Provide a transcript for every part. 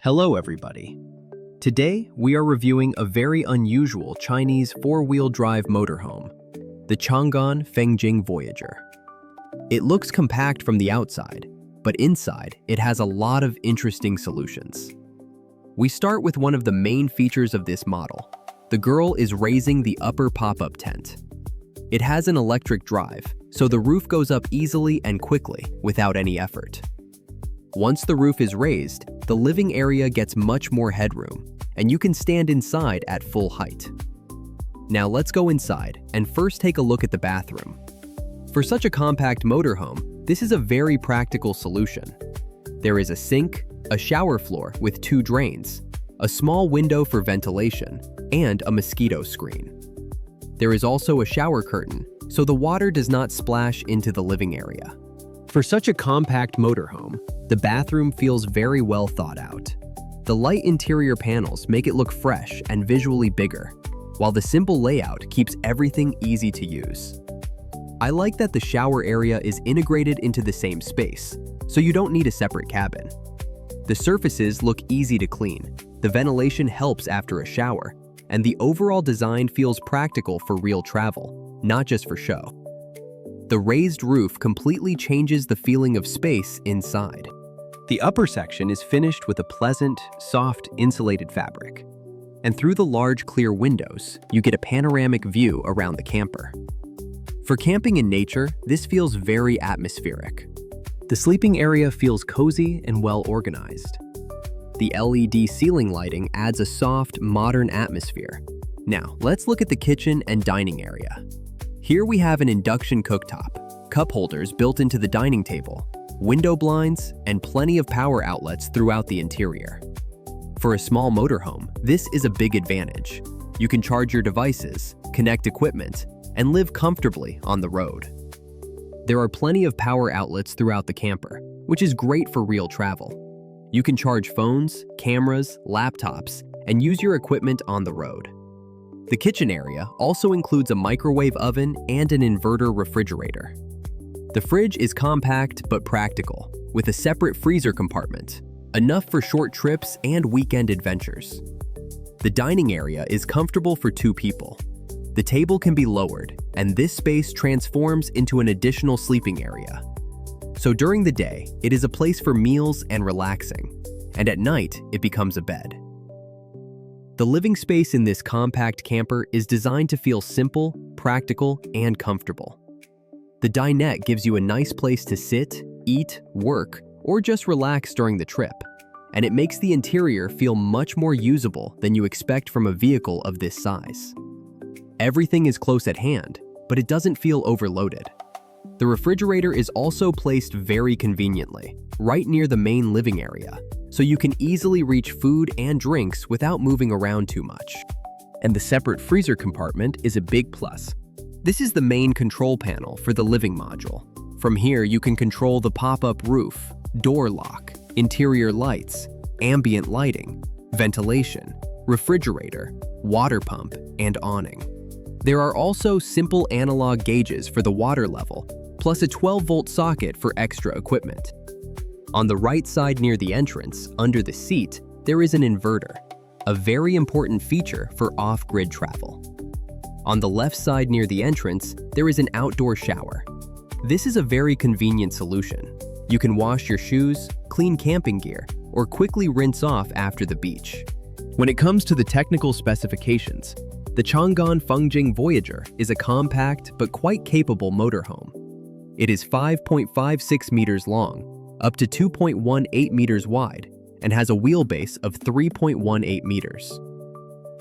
Hello everybody. Today we are reviewing a very unusual Chinese four-wheel drive motorhome, the Changan Fengjing Voyager. It looks compact from the outside, but inside it has a lot of interesting solutions. We start with one of the main features of this model. The girl is raising the upper pop-up tent. It has an electric drive, so the roof goes up easily and quickly without any effort. Once the roof is raised, the living area gets much more headroom, and you can stand inside at full height. Now let's go inside and first take a look at the bathroom. For such a compact motorhome, this is a very practical solution. There is a sink, a shower floor with 2 drains, a small window for ventilation, and a mosquito screen. There is also a shower curtain, so the water does not splash into the living area. For such a compact motorhome, the bathroom feels very well thought out. The light interior panels make it look fresh and visually bigger, while the simple layout keeps everything easy to use. I like that the shower area is integrated into the same space, so you don't need a separate cabin. The surfaces look easy to clean, the ventilation helps after a shower, and the overall design feels practical for real travel, not just for show. The raised roof completely changes the feeling of space inside. The upper section is finished with a pleasant, soft, insulated fabric. And through the large, clear windows, you get a panoramic view around the camper. For camping in nature, this feels very atmospheric. The sleeping area feels cozy and well organized. The LED ceiling lighting adds a soft, modern atmosphere. Now, let's look at the kitchen and dining area. Here we have an induction cooktop, cup holders built into the dining table, window blinds, and plenty of power outlets throughout the interior. For a small motorhome, this is a big advantage. You can charge your devices, connect equipment, and live comfortably on the road. There are plenty of power outlets throughout the camper, which is great for real travel. You can charge phones, cameras, laptops, and use your equipment on the road. The kitchen area also includes a microwave oven and an inverter refrigerator. The fridge is compact but practical, with a separate freezer compartment, enough for short trips and weekend adventures. The dining area is comfortable for 2 people. The table can be lowered, and this space transforms into an additional sleeping area. So during the day, it is a place for meals and relaxing, and at night, it becomes a bed. The living space in this compact camper is designed to feel simple, practical, and comfortable. The dinette gives you a nice place to sit, eat, work, or just relax during the trip, and it makes the interior feel much more usable than you expect from a vehicle of this size. Everything is close at hand, but it doesn't feel overloaded. The refrigerator is also placed very conveniently, right near the main living area, so you can easily reach food and drinks without moving around too much. And the separate freezer compartment is a big plus. This is the main control panel for the living module. From here, you can control the pop-up roof, door lock, interior lights, ambient lighting, ventilation, refrigerator, water pump, and awning. There are also simple analog gauges for the water level, plus a 12-volt socket for extra equipment. On the right side near the entrance, under the seat, there is an inverter, a very important feature for off-grid travel. On the left side near the entrance, there is an outdoor shower. This is a very convenient solution. You can wash your shoes, clean camping gear, or quickly rinse off after the beach. When it comes to the technical specifications, the Changan Fengjing Voyager is a compact but quite capable motorhome. It is 5.56 meters long, up to 2.18 meters wide, and has a wheelbase of 3.18 meters.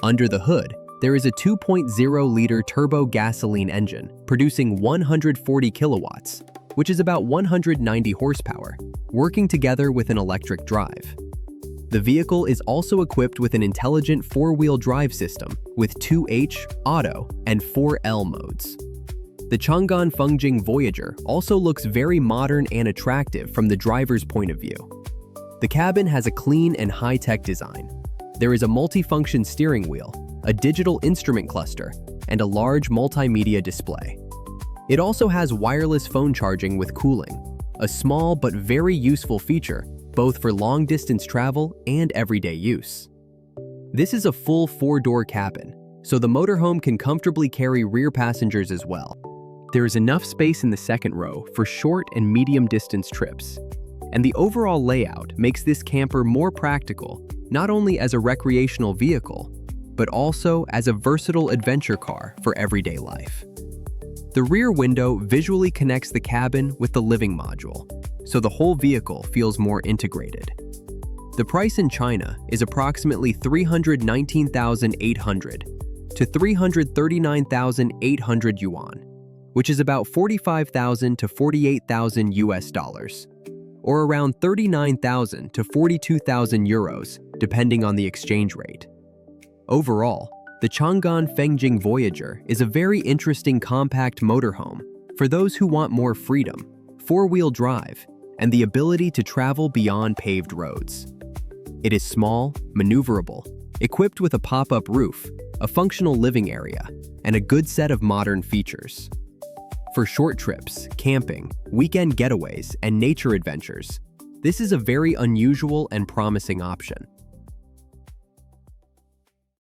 Under the hood, there is a 2.0-liter turbo gasoline engine producing 140 kilowatts, which is about 190 horsepower, working together with an electric drive. The vehicle is also equipped with an intelligent 4-wheel drive system with 2H, Auto, and 4L modes. The Changan Fengjing Voyager also looks very modern and attractive from the driver's point of view. The cabin has a clean and high-tech design. There is a multifunction steering wheel, a digital instrument cluster, and a large multimedia display. It also has wireless phone charging with cooling, a small but very useful feature both for long-distance travel and everyday use. This is a full 4-door cabin, so the motorhome can comfortably carry rear passengers as well. There is enough space in the second row for short and medium-distance trips, and the overall layout makes this camper more practical, not only as a recreational vehicle, but also as a versatile adventure car for everyday life. The rear window visually connects the cabin with the living module, so the whole vehicle feels more integrated. The price in China is approximately 319,800 to 339,800 yuan, which is about 45,000 to 48,000 US dollars, or around 39,000 to 42,000 euros, depending on the exchange rate. Overall, the Changan Fengjing Voyager is a very interesting compact motorhome for those who want more freedom, 4-wheel drive, and the ability to travel beyond paved roads. It is small, maneuverable, equipped with a pop-up roof, a functional living area, and a good set of modern features. For short trips, camping, weekend getaways, and nature adventures, this is a very unusual and promising option.